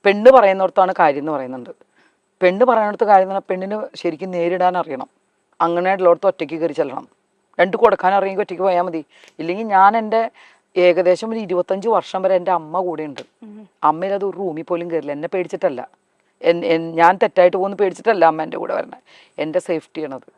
പെണ്ണ് പറയുന്നിടത്താണ് കാര്യം എന്ന് പറയുന്നുണ്ട്. പെണ്ണ് പറയുന്നിടത്ത് കാര്യം എന്ന് പറഞ്ഞാൽ പെണ്ണിന് ശരിക്കും നേരിടാൻ അറിയണം. അങ്ങനെയുള്ളടത്ത് ഒറ്റയ്ക്ക് കയറി ചെല്ലണം. രണ്ട് കൊടുക്കാൻ അറിയെങ്കിൽ ഒറ്റയ്ക്ക് പോയാൽ മതി. ഇല്ലെങ്കിൽ ഞാൻ എൻ്റെ ഏകദേശം ഒരു 25 വർഷം വരെ എൻ്റെ അമ്മ കൂടെ ഉണ്ട്. അമ്മയിലത് ഒരു റൂമിൽ പോലും കയറില്ല. എന്നെ പേടിച്ചിട്ടല്ല, ഞാൻ തെറ്റായിട്ട് പോകുന്നു പേടിച്ചിട്ടല്ല അമ്മ എൻ്റെ കൂടെ വരണേ. എൻ്റെ സേഫ്റ്റിയാണത്.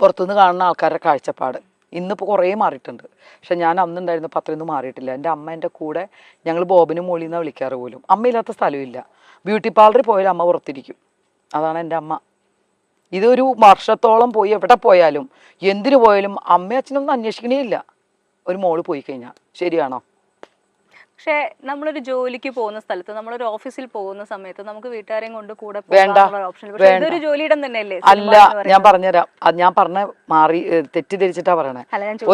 പുറത്തുനിന്ന് കാണുന്ന ആൾക്കാരുടെ കാഴ്ചപ്പാട് ഇന്നിപ്പോൾ കുറേ മാറിയിട്ടുണ്ട്. പക്ഷെ ഞാൻ അന്നുണ്ടായിരുന്നപ്പോൾ അത്രയൊന്നും മാറിയിട്ടില്ല. എൻ്റെ അമ്മ എൻ്റെ കൂടെ, ഞങ്ങൾ ബോബനും മോളിൽ നിന്നാണ് വിളിക്കാറ് പോലും. അമ്മയില്ലാത്ത സ്ഥലമില്ല. ബ്യൂട്ടി പാർലറിൽ പോയാലും അമ്മ പുറത്തിരിക്കും. അതാണ് എൻ്റെ അമ്മ. ഇതൊരു വർഷത്തോളം പോയി എവിടെ പോയാലും എന്തിനു പോയാലും അമ്മയും അച്ഛനൊന്നും അന്വേഷിക്കണേ ഇല്ല ഒരു മോള് പോയി കഴിഞ്ഞാൽ. ശരിയാണോ? പക്ഷെ നമ്മളൊരു ജോലിക്ക് പോകുന്ന സ്ഥലത്ത്, നമ്മളൊരു ഓഫീസിൽ പോകുന്ന സമയത്ത് നമുക്ക് വീട്ടുകാരെയും കൊണ്ട് കൂടെ വേണ്ട ജോലിയിടം തന്നെയല്ലേ? അല്ല, ഞാൻ പറഞ്ഞുതരാം. അത് ഞാൻ മാറി തെറ്റിദ്ധരിച്ചിട്ടാ പറയണേ.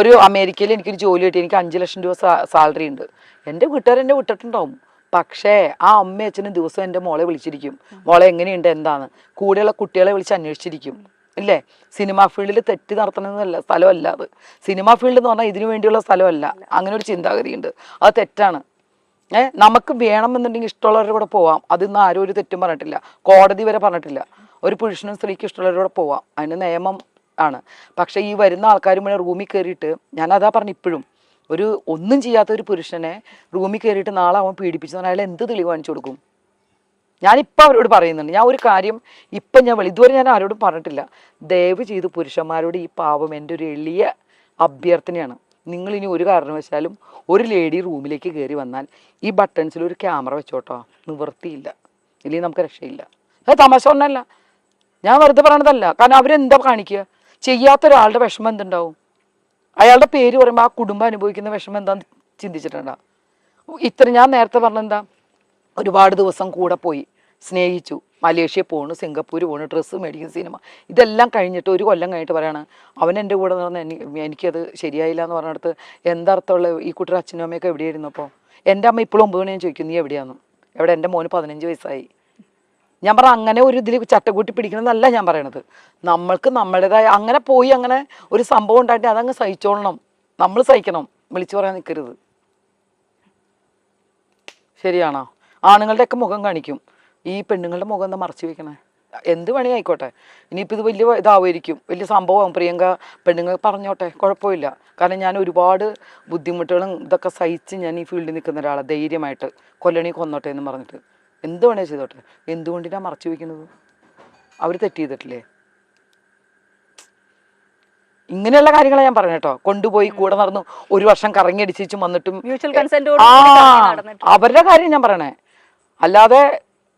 ഒരു അമേരിക്കയിൽ എനിക്കൊരു ജോലി കിട്ടി. എനിക്ക് 5 ലക്ഷം രൂപ സാലറി ഉണ്ട്. എൻ്റെ വീട്ടുകാർ എന്നെ വിട്ടിട്ടുണ്ടാവും. പക്ഷേ ആ അമ്മയും അച്ഛനും ദിവസം എൻ്റെ മോളെ വിളിച്ചിരിക്കും. മോളെ എങ്ങനെയുണ്ട്, എന്താണ്. കൂടെയുള്ള കുട്ടികളെ വിളിച്ച് അന്വേഷിച്ചിരിക്കും. ഇല്ലേ? സിനിമാ ഫീൽഡിൽ തെറ്റ് നടത്തണമെന്നല്ല സ്ഥലമല്ല അത്. സിനിമാ ഫീൽഡ് എന്ന് പറഞ്ഞാൽ ഇതിനു വേണ്ടിയുള്ള സ്ഥലമല്ല. അങ്ങനെ ഒരു ചിന്താഗതിയുണ്ട്. അത് തെറ്റാണ്. നമുക്ക് വേണമെന്നുണ്ടെങ്കിൽ ഇഷ്ടമുള്ളവരുടെ കൂടെ പോവാം. അതിന്ന് ആരും ഒരു തെറ്റും പറഞ്ഞിട്ടില്ല. കോടതി വരെ പറഞ്ഞിട്ടില്ല ഒരു പുരുഷനും സ്ത്രീക്ക് ഇഷ്ടമുള്ളവരുടെ കൂടെ പോവാം. അതിന് നിയമം ആണ്. പക്ഷേ ഈ വരുന്ന ആൾക്കാർ മുന്നേ റൂമിൽ കയറിയിട്ട്, ഞാനതാ പറഞ്ഞു, ഇപ്പോഴും ഒരു ഒന്നും ചെയ്യാത്ത ഒരു പുരുഷനെ റൂമിൽ കയറിയിട്ട് നാളെ അവൻ പീഡിപ്പിച്ചു അയാൾ എന്ത് തെളിവ് കാണിച്ചു കൊടുക്കും? ഞാനിപ്പോൾ അവരോട് പറയുന്നുണ്ട്. ഞാൻ ഒരു കാര്യം ഇപ്പം ഇതുവരെ ഞാൻ ആരോടും പറഞ്ഞിട്ടില്ല. ദയവ് ചെയ്ത് പുരുഷന്മാരോട് ഈ പാവം എൻ്റെ ഒരു എളിയ അഭ്യർത്ഥനയാണ്. നിങ്ങളിനി ഒരു കാരണവശാലും ഒരു ലേഡി റൂമിലേക്ക് കയറി വന്നാൽ ഈ ബട്ടൺസിൽ ഒരു ക്യാമറ വെച്ചോട്ടോ. നിവൃത്തിയില്ല, ഇല്ലെങ്കിൽ നമുക്ക് രക്ഷയില്ല. അത് തമാശ ഒന്നല്ല, ഞാൻ വെറുതെ പറയണതല്ല. കാരണം അവരെന്താ കാണിക്കുക? ചെയ്യാത്ത ഒരാളുടെ വിഷമം എന്തുണ്ടാവും? അയാളുടെ പേര് പറയുമ്പോൾ ആ കുടുംബം അനുഭവിക്കുന്ന വിഷമം എന്താന്ന് ചിന്തിച്ചിട്ടുണ്ടോ? ഞാൻ നേരത്തെ പറഞ്ഞെന്താ, ഒരുപാട് ദിവസം കൂടെ പോയി സ്നേഹിച്ചു, മലേഷ്യ പോണു, സിംഗപ്പൂർ പോണു, ഡ്രസ്സ് മേടിക്കുന്ന, സിനിമ, ഇതെല്ലാം കഴിഞ്ഞിട്ട് 1 കൊല്ലം കഴിഞ്ഞിട്ട് പറയാണ് അവൻ എൻ്റെ കൂടെ നിന്ന് എനിക്കത് ശരിയായില്ല എന്ന് പറഞ്ഞിടത്ത് എന്തർത്ഥമുള്ള? ഈ കുട്ടിയുടെ അച്ഛനും അമ്മയൊക്കെ എവിടെയായിരുന്നു? അപ്പോൾ എൻ്റെ അമ്മ ഇപ്പോഴും 9 മണി ഞാൻ ചോദിക്കും, നീ എവിടെയാണെന്ന്. എവിടെ? എൻ്റെ മോന് 15 വയസ്സായി. ഞാൻ പറഞ്ഞ അങ്ങനെ ഒരു ഇതിൽ ചട്ടക്കൂട്ടി പിടിക്കണമെന്നല്ല ഞാൻ പറയണത്. നമ്മൾക്ക് നമ്മുടേതായ അങ്ങനെ പോയി അങ്ങനെ ഒരു സംഭവം ഉണ്ടായിട്ട് അതങ്ങ് സഹിച്ചോളണം. നമ്മൾ സഹിക്കണം, വിളിച്ചു പറയാൻ നിൽക്കരുത്. ശരിയാണോ? ആണുങ്ങളുടെയൊക്കെ മുഖം കാണിക്കും, ഈ പെണ്ണുങ്ങളുടെ മുഖം എന്താ മറച്ചു വെക്കണേ? എന്ത് പണി ആയിക്കോട്ടെ. ഇനിയിപ്പോൾ ഇത് വലിയ ഇതാവുമായിരിക്കും, വലിയ സംഭവമാകും. പ്രിയങ്ക പെണ്ണുങ്ങൾ പറഞ്ഞോട്ടെ, കുഴപ്പമില്ല. കാരണം ഞാൻ ഒരുപാട് ബുദ്ധിമുട്ടുകളും ഇതൊക്കെ സഹിച്ച് ഞാൻ ഈ ഫീൽഡിൽ നിൽക്കുന്ന ഒരാളെ ധൈര്യമായിട്ട് കൊല്ലണി കൊന്നോട്ടെ എന്ന് പറഞ്ഞിട്ട് എന്ത് വേണേ ചെയ്തോട്ടെ. എന്തുകൊണ്ടിനാണ് മറച്ചു വയ്ക്കുന്നത്? അവർ തെറ്റ് ചെയ്തിട്ടില്ലേ? ഇങ്ങനെയുള്ള കാര്യങ്ങളാണ് ഞാൻ പറഞ്ഞു കേട്ടോ. കൊണ്ടുപോയി കൂടെ നടന്നു 1 വർഷം കറങ്ങി അടിച്ചും വന്നിട്ടും അവരുടെ കാര്യം ഞാൻ പറയണേ. അല്ലാതെ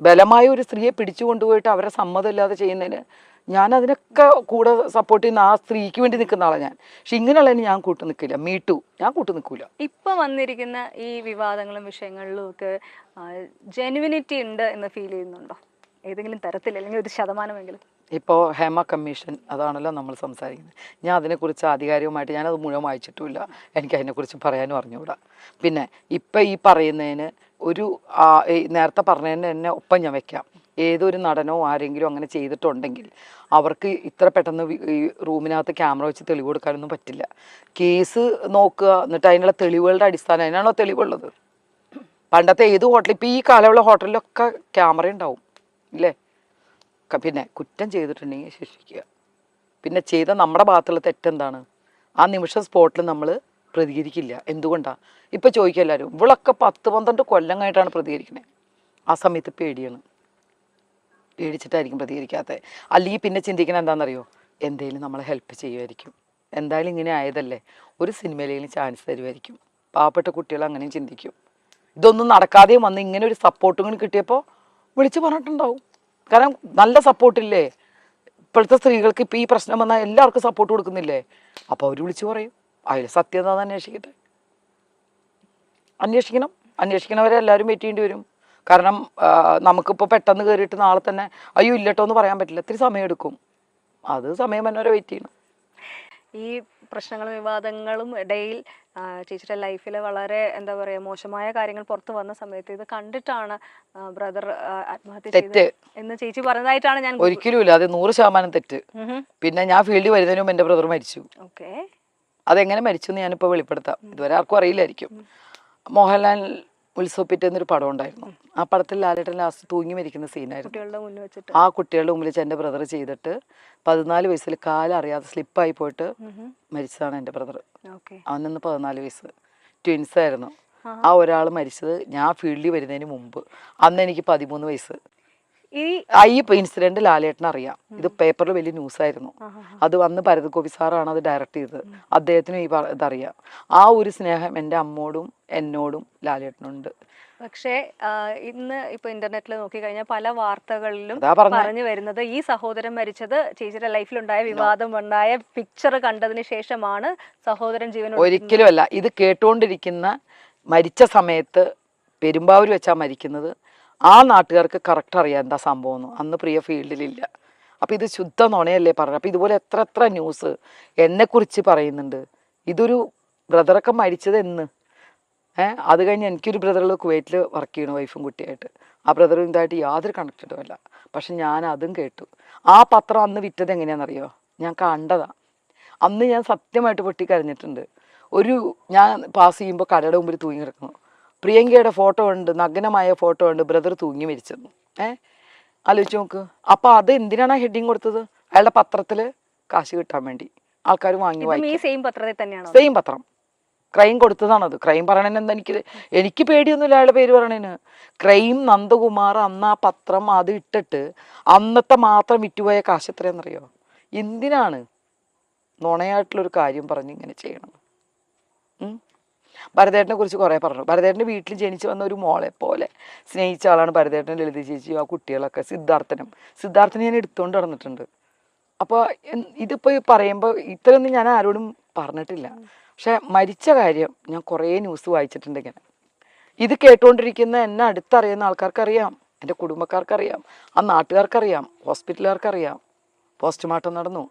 ബലമായ ഒരു സ്ത്രീയെ പിടിച്ചു കൊണ്ടുപോയിട്ട് അവരെ സമ്മതമില്ലാതെ ചെയ്യുന്നതിന് ഞാൻ അതിനൊക്കെ കൂടെ സപ്പോർട്ട് ചെയ്യുന്ന ആ സ്ത്രീക്ക് വേണ്ടി നിൽക്കുന്ന ആളാണ് ഞാൻ. പക്ഷെ ഇങ്ങനെയുള്ളതിന് ഞാൻ കൂട്ടു നിൽക്കില്ല. മീട്ടു ഞാൻ കൂട്ടു നിൽക്കൂല. ഇപ്പൊ വന്നിരിക്കുന്ന ഈ വിവാദങ്ങളും വിഷയങ്ങളിലും ഒക്കെ ജെനുവിനിറ്റി ഉണ്ട് എന്ന് ഫീൽ ചെയ്യുന്നുണ്ടോ? ഏതെങ്കിലും തരത്തിൽ, അല്ലെങ്കിൽ ഒരു ശതമാനമെങ്കിലും? ഇപ്പോൾ ഹേമ കമ്മീഷൻ അതാണല്ലോ നമ്മൾ സംസാരിക്കുന്നത്. ഞാൻ അതിനെക്കുറിച്ച് ആധികാരികമായിട്ട് ഞാനത് മുഴുവൻ വായിച്ചിട്ടുമില്ല. എനിക്ക് അതിനെക്കുറിച്ച് പറയാനും അറിഞ്ഞുകൂടാ. പിന്നെ ഇപ്പം ഈ പറയുന്നതിന് ഒരു നേരത്തെ പറഞ്ഞതിന് എന്നെ ഒപ്പം ഞാൻ വെക്കാം. ഏതൊരു നടനോ ആരെങ്കിലും അങ്ങനെ ചെയ്തിട്ടുണ്ടെങ്കിൽ അവർക്ക് ഇത്ര പെട്ടെന്ന് ഈ റൂമിനകത്ത് ക്യാമറ വെച്ച് തെളിവ് കൊടുക്കാനൊന്നും പറ്റില്ല. കേസ് നോക്കുക, എന്നിട്ട് അതിനുള്ള തെളിവുകളുടെ അടിസ്ഥാനം, അതിനാണോ തെളിവുള്ളത്? പണ്ടത്തെ ഏത് ഹോട്ടലിൽ, ഇപ്പോൾ ഈ കാലമുള്ള ഹോട്ടലിലൊക്കെ ക്യാമറ ഉണ്ടാവും ഇല്ലേ? പിന്നെ കുറ്റം ചെയ്തിട്ടുണ്ടെങ്കിൽ ശിക്ഷിക്കുക. പിന്നെ ചെയ്ത നമ്മുടെ ഭാഗത്തുള്ള തെറ്റെന്താണ്? ആ നിമിഷം സ്പോട്ടിൽ നമ്മൾ പ്രതികരിക്കില്ല. എന്തുകൊണ്ടാണ്? ഇപ്പം ചോദിക്കുക എല്ലാവരും, ഇവളൊക്കെ 10-12 കൊല്ലം കഴിഞ്ഞിട്ടാണ് പ്രതികരിക്കണേ. ആ സമയത്ത് പേടിയാണ്, പേടിച്ചിട്ടായിരിക്കും പ്രതികരിക്കാത്തത്. അല്ലെങ്കിൽ പിന്നെ ചിന്തിക്കണത് എന്താണെന്നറിയോ? എന്തെങ്കിലും നമ്മളെ ഹെൽപ്പ് ചെയ്യുമായിരിക്കും. എന്തായാലും ഇങ്ങനെ ആയതല്ലേ, ഒരു സിനിമയിലെങ്കിലും ചാൻസ് തരുമായിരിക്കും. പാവപ്പെട്ട കുട്ടികൾ അങ്ങനെയും ചിന്തിക്കും. ഇതൊന്നും നടക്കാതെയും വന്ന് ഇങ്ങനെ ഒരു സപ്പോർട്ടും കൂടി കിട്ടിയപ്പോൾ വിളിച്ച് പറഞ്ഞിട്ടുണ്ടാവും. കാരണം നല്ല സപ്പോർട്ടില്ലേ ഇപ്പോഴത്തെ സ്ത്രീകൾക്ക്? ഇപ്പം ഈ പ്രശ്നം വന്നാൽ എല്ലാവർക്കും സപ്പോർട്ട് കൊടുക്കുന്നില്ലേ? അപ്പോൾ അവർ വിളിച്ചു പറയും. അതിൽ സത്യത അന്വേഷിക്കട്ടെ, അന്വേഷിക്കണവരെ എല്ലാവരും വെയിറ്റ് ചെയ്യേണ്ടി വരും. കാരണം നമുക്കിപ്പോൾ പെട്ടെന്ന് കയറിയിട്ട് നാളെ തന്നെ അയ്യോ ഇല്ലട്ടോ എന്ന് പറയാൻ പറ്റില്ല. ഇത്തിരി സമയമെടുക്കും. അത് സമയം തന്നെ വരെ വെയിറ്റ് ചെയ്യണം. ഈ പ്രശ്നങ്ങളും വിവാദങ്ങളും ഇടയിൽ ചേച്ചിയുടെ ലൈഫിൽ വളരെ എന്താ പറയുക മോശമായ കാര്യങ്ങൾ പുറത്തു വന്ന സമയത്ത് ഇത് കണ്ടിട്ടാണ് ബ്രദർ ആത്മഹത്യ ചെയ്തത് എന്ന് ചേച്ചി പറഞ്ഞതായിട്ടാണ് ഞാൻ. ഒരിക്കലും ഇല്ല, അത് 100% തെറ്റ്. പിന്നെ ഞാൻ ഫീൽഡിൽ വരുന്നതിന് മുമ്പ് എൻ്റെ ബ്രദർ മരിച്ചു. അതെങ്ങനെ മരിച്ചു എന്ന് ഞാനിപ്പോൾ വെളിപ്പെടുത്താം. ഇതുവരെ ആർക്കും അറിയില്ലായിരിക്കും. മോഹൻലാൽ ഉത്സവപ്പിറ്റെന്നൊരു പടം ഉണ്ടായിരുന്നു. ആ പടത്തിൽ ലാലേട്ടൻ ലാസ്റ്റ് തൂങ്ങി മരിക്കുന്ന സീനായിരുന്നു. കുട്ടികളുടെ മുന്നിൽ വെച്ചിട്ട് ആ കുട്ടികളുടെ മുമ്പിൽ വെച്ച് എൻ്റെ ബ്രദർ ചെയ്തിട്ട് 14 വയസ്സിൽ കാലറിയാതെ സ്ലിപ്പായി പോയിട്ട് മരിച്ചതാണ് എൻ്റെ ബ്രദർ. ഓക്കെ. അവനന്ന് 14 വയസ്സ്, ട്വിൻസ് ആയിരുന്നു. ആ ഒരാൾ മരിച്ചത് ഞാൻ ഫീൽഡിൽ വരുന്നതിന് മുമ്പ്. അന്ന് എനിക്ക് 13 വയസ്സ്. ഈ ഇൻസിഡന്റ് ലാലേട്ടന് അറിയാം. ഇത് പേപ്പറിൽ വലിയ ന്യൂസ് ആയിരുന്നു. അത് വന്ന് ഭരത് ഗോപി സാറാണ് അത് ഡയറക്റ്റ് ചെയ്തത്. അദ്ദേഹത്തിനും ഇതറിയാം. ആ ഒരു സ്നേഹം എൻ്റെ അമ്മോടും എന്നോടും ലാലേട്ടനുണ്ട്. പക്ഷേ ഇന്ന് ഇപ്പൊ ഇന്റർനെറ്റിൽ നോക്കിക്കഴിഞ്ഞാൽ പല വാർത്തകളിലും പറഞ്ഞു വരുന്നത് ഈ സഹോദരൻ മരിച്ചത് ചേച്ചിയുടെ ലൈഫിലുണ്ടായ വിവാദം ഉണ്ടായ പിക്ചർ കണ്ടതിന് ശേഷമാണ് സഹോദരൻ ജീവൻ. ഒരിക്കലും അല്ല. ഇത് കേട്ടുകൊണ്ടിരിക്കുന്ന മരിച്ച സമയത്ത് പെരുമ്പാവൂർ വെച്ചാ മരിക്കുന്നത്. ആ നാട്ടുകാർക്ക് കറക്റ്റ് അറിയാം എന്താ സംഭവം. അന്ന് പ്രിയ ഫീൽഡിലില്ല. അപ്പം ഇത് ശുദ്ധ നുണയല്ലേ പറഞ്ഞത്. അപ്പം ഇതുപോലെ എത്ര ന്യൂസ് എന്നെക്കുറിച്ച് പറയുന്നുണ്ട്. ഇതൊരു ബ്രദറൊക്കെ മരിച്ചത് എന്ന്. അത് കഴിഞ്ഞ് എനിക്കൊരു ബ്രദറുകൾ കുവൈറ്റിൽ വർക്ക് ചെയ്യണം, വൈഫും കുട്ടിയായിട്ട്. ആ ബ്രദറും ഇതായിട്ട് യാതൊരു കണക്റ്റഡും അല്ല. പക്ഷെ ഞാൻ അതും കേട്ടു. ആ പത്രം അന്ന് വിറ്റത് എങ്ങനെയാണെന്നറിയോ? ഞാൻ കണ്ടതാ. അന്ന് ഞാൻ സത്യമായിട്ട് പൊട്ടിക്കരഞ്ഞിട്ടുണ്ട്. ഞാൻ പാസ് ചെയ്യുമ്പോൾ കടയുടെ മുമ്പിൽ തൂങ്ങി കിടക്കുന്നു. പ്രിയങ്കയുടെ ഫോട്ടോ ഉണ്ട്, നഗ്നമായ ഫോട്ടോ ഉണ്ട്, ബ്രദർ തൂങ്ങി മരിച്ചെന്നു. ആലോചിച്ച് നോക്ക്. അപ്പം അത് എന്തിനാണ് ഹെഡിങ് കൊടുത്തത്? അയാളുടെ പത്രത്തിൽ കാശ് കിട്ടാൻ വേണ്ടി ആൾക്കാർ വാങ്ങി വായിക്കും. സെയിം പത്രം ക്രൈം കൊടുത്തതാണത്. ക്രൈം പറയണേന് എന്താ എനിക്ക് പേടിയൊന്നുമില്ല അയാളുടെ പേര് പറയണേന്. ക്രൈം നന്ദകുമാർ അന്ന് ആ പത്രം അത് ഇട്ടിട്ട് അന്നത്തെ മാത്രം വിറ്റുപോയ കാശ് എത്രയാണെന്നറിയോ? എന്തിനാണ് നുണയായിട്ടുള്ളൊരു കാര്യം പറഞ്ഞ് ഇങ്ങനെ ചെയ്യണം? ഭരതേട്ടനെ കുറിച്ച് കുറേ പറഞ്ഞു. ഭരതേട്ടൻ്റെ വീട്ടിൽ ജനിച്ചു വന്ന ഒരു മോളെ പോലെ സ്നേഹിച്ച ആളാണ് ഭരതേട്ടൻ, ലളിത ചേച്ചിയും ആ കുട്ടികളൊക്കെ. സിദ്ധാർത്ഥനെ ഞാൻ എടുത്തുകൊണ്ട് നടന്നിട്ടുണ്ട്. അപ്പോൾ ഇതിപ്പോൾ പറയുമ്പോൾ ഇത്രയൊന്നും ഞാൻ ആരോടും പറഞ്ഞിട്ടില്ല. പക്ഷെ മരിച്ച കാര്യം ഞാൻ കുറേ ന്യൂസ് വായിച്ചിട്ടുണ്ട് ഇങ്ങനെ. ഇത് കേട്ടുകൊണ്ടിരിക്കുന്ന എന്നെ അടുത്തറിയുന്ന ആൾക്കാർക്കറിയാം, എൻ്റെ കുടുംബക്കാർക്കറിയാം, ആ നാട്ടുകാർക്കറിയാം, ഹോസ്പിറ്റലുകാർക്കറിയാം. പോസ്റ്റ്മോർട്ടം നടന്നു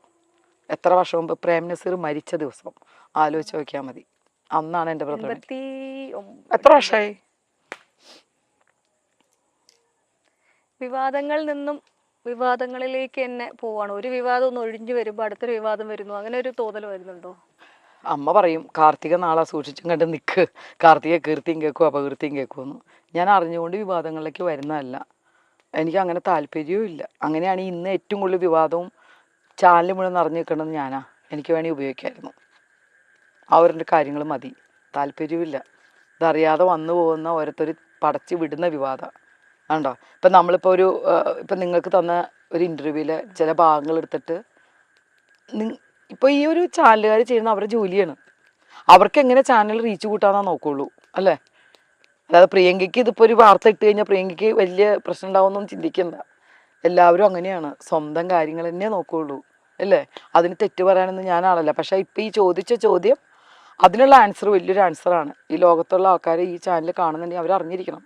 എത്ര വർഷം മുമ്പ്. പ്രേം നസീർ മരിച്ച ദിവസം ആലോചിച്ച് നോക്കിയാൽ മതി. അന്നാണ് എൻ്റെ ബ്രദർ. എത്ര വർഷമായി? വിവാദങ്ങളിൽ നിന്നും വിവാദങ്ങളിലേക്ക് തന്നെ പോവാണ്. ഒരു വിവാദം ഒന്ന് ഒഴിഞ്ഞു വരുമ്പോൾ അടുത്തൊരു വിവാദം വരുന്നു. അങ്ങനെ ഒരു തോന്നൽ വരുന്നുണ്ടോ? അമ്മ പറയും കാർത്തിക നാളെ സൂക്ഷിച്ചും കണ്ട് നിൽക്ക്, കാർത്തിക കീർത്തിയും കേൾക്കും അപകീർത്തിയും കേൾക്കുമെന്ന്. ഞാൻ അറിഞ്ഞുകൊണ്ട് വിവാദങ്ങളിലേക്ക് വരുന്നതല്ല. എനിക്ക് അങ്ങനെ താല്പര്യവും ഇല്ല. അങ്ങനെയാണ് ഇന്ന് ഏറ്റവും കൂടുതൽ വിവാദവും ചാനൽ മുഴുവൻ നിറഞ്ഞു നിൽക്കണമെന്ന് ഞാനാ. എനിക്ക് വേണമെങ്കിൽ ഉപയോഗിക്കായിരുന്നു. അവരുടെ കാര്യങ്ങൾ മതി, താല്പര്യമില്ല. ഇതറിയാതെ വന്നു പോകുന്ന ഓരോരുത്തർ പടച്ച് വിടുന്ന വിവാദം ആണ്ടോ. ഇപ്പം നമ്മളിപ്പോൾ ഇപ്പം നിങ്ങൾക്ക് തന്ന ഒരു ഇൻ്റർവ്യൂവിൽ ചില ഭാഗങ്ങൾ എടുത്തിട്ട് ഇപ്പോൾ ഈ ഒരു ചാനലുകാർ ചെയ്യുന്ന അവരുടെ ജോലിയാണ്. അവർക്ക് എങ്ങനെ ചാനൽ റീച്ച് കൂട്ടാന്നാ നോക്കുള്ളൂ അല്ലേ? അതായത് പ്രിയങ്കയ്ക്ക് ഇതിപ്പോൾ ഒരു വാർത്ത ഇട്ട് കഴിഞ്ഞാൽ പ്രിയങ്കയ്ക്ക് വലിയ പ്രശ്നം ഉണ്ടാവുമെന്നൊന്നും ചിന്തിക്കണ്ട. എല്ലാവരും അങ്ങനെയാണ്, സ്വന്തം കാര്യങ്ങൾ തന്നെ നോക്കുള്ളൂ അല്ലേ? അതിന് തെറ്റ് പറയാനൊന്നും ഞാനാണല്ല. പക്ഷേ ഇപ്പം ഈ ചോദിച്ച ചോദ്യം അതിനുള്ള ആൻസർ വലിയൊരു ആൻസറാണ്. ഈ ലോകത്തുള്ള ആൾക്കാർ ഈ ചാനൽ കാണുന്നുണ്ടെങ്കിൽ അവരറിഞ്ഞിരിക്കണം.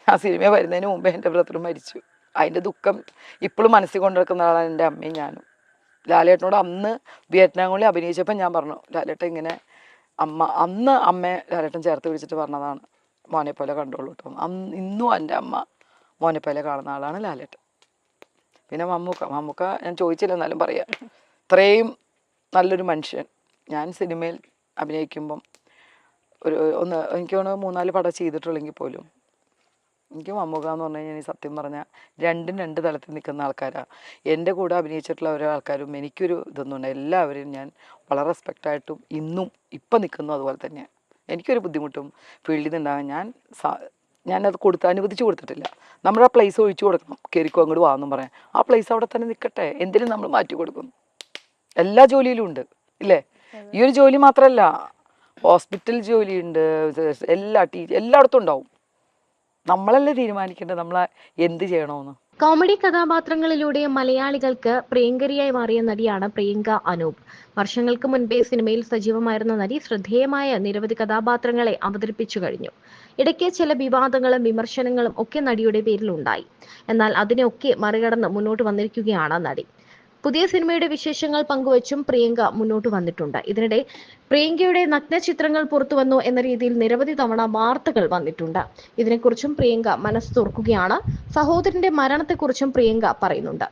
ആ സിനിമ വരുന്നതിന് മുമ്പേ എൻ്റെ ബ്രദർ മരിച്ചു. അതിൻ്റെ ദുഃഖം ഇപ്പോഴും മനസ്സിൽ കൊണ്ടുവെക്കുന്ന ആളാണ് എൻ്റെ അമ്മയും ഞാനും. ലാലേട്ടനോട് അന്ന് വിയറ്റ്നാം കോളി അഭിനയിച്ചപ്പോൾ ഞാൻ പറഞ്ഞു, ലാലേട്ടൻ ഇങ്ങനെ അന്ന് അമ്മയെ ലാലേട്ടൻ ചേർത്ത് പിടിച്ചിട്ട് പറഞ്ഞതാണ്, മോനെ പോലെ കണ്ടോളൂ കേട്ടോ. ഇന്നും എൻ്റെ അമ്മ മോനെ പോലെ കാണുന്ന ആളാണ് ലാലേട്ടൻ. പിന്നെ മമ്മൂക്ക ഞാൻ ചോദിച്ചില്ല എന്നാലും പറയാം, ഇത്രയും നല്ലൊരു മനുഷ്യൻ. ഞാൻ സിനിമയിൽ അഭിനയിക്കുമ്പം എനിക്ക് തോന്നുന്നു 3-4 പടം ചെയ്തിട്ടുള്ളെങ്കിൽ പോലും എനിക്ക് മമ്മൂക്ക എന്ന് പറഞ്ഞു കഴിഞ്ഞാൽ സത്യം പറഞ്ഞാൽ രണ്ട് തലത്തിൽ നിൽക്കുന്ന ആൾക്കാരാണ്. എൻ്റെ കൂടെ അഭിനയിച്ചിട്ടുള്ള ഓരോ ആൾക്കാരും എനിക്കൊരു ഇതൊന്നുണ്ട്. എല്ലാവരെയും ഞാൻ വളരെ റെസ്പെക്റ്റായിട്ടും ഇപ്പം നിൽക്കുന്നു അതുപോലെ തന്നെയാണ്. എനിക്കൊരു ബുദ്ധിമുട്ടും ഫീൽഡിൽ നിന്നുണ്ടാകാൻ ഞാനത് അനുവദിച്ചു കൊടുത്തിട്ടില്ല. നമ്മുടെ ആ പ്ലേസ് ഒഴിച്ചു കൊടുക്കണം. കയറിക്കോ അങ്ങോട്ട് വാന്നും പറയാം. ആ പ്ലേസ് അവിടെ തന്നെ നിൽക്കട്ടെ. എന്തിനും നമ്മൾ മാറ്റി കൊടുക്കുന്നു. എല്ലാ ജോലിയിലും ഉണ്ട് ഇല്ലേ? ഈ ഒരു ജോലി മാത്രമല്ല, ഹോസ്പിറ്റൽ ജോലിയുണ്ട്, എല്ലായിടത്തും ഉണ്ടാവും. നമ്മളല്ലേ തീരുമാനിക്കേണ്ടത് നമ്മൾ എന്ത് ചെയ്യണമെന്ന്. കോമഡി കഥാപാത്രങ്ങളിലൂടെ മലയാളികൾക്ക് പ്രിയങ്കരിയായി മാറിയ നടിയാണ് പ്രിയങ്ക അനൂപ്. വർഷങ്ങൾക്ക് മുൻപേ സിനിമയിൽ സജീവമായിരുന്ന നടി ശ്രദ്ധേയമായ നിരവധി കഥാപാത്രങ്ങളെ അവതരിപ്പിച്ചു കഴിഞ്ഞു. ഇടയ്ക്ക് ചില വിവാദങ്ങളും വിമർശനങ്ങളും ഒക്കെ നടിയുടെ പേരിലുണ്ടായി. എന്നാൽ അതിനെയൊക്കെ മറികടന്ന് മുന്നോട്ട് വന്നിരിക്കുകയാണ് നടി. പുതിയ സിനിമയുടെ വിശേഷങ്ങൾ പങ്കുവച്ചും പ്രിയങ്ക മുന്നോട്ട് വന്നിട്ടുണ്ട്. ഇതിനിടെ പ്രിയങ്കയുടെ നഗ്നചിത്രങ്ങൾ പുറത്തുവന്നു എന്ന രീതിയിൽ നിരവധി തവണ വാർത്തകൾ വന്നിട്ടുണ്ട്. ഇതിനെക്കുറിച്ചും പ്രിയങ്ക മനസ്സ് തുറക്കുകയാണ്. സഹോദരന്റെ മരണത്തെക്കുറിച്ചും പ്രിയങ്ക പറയുന്നുണ്ട്.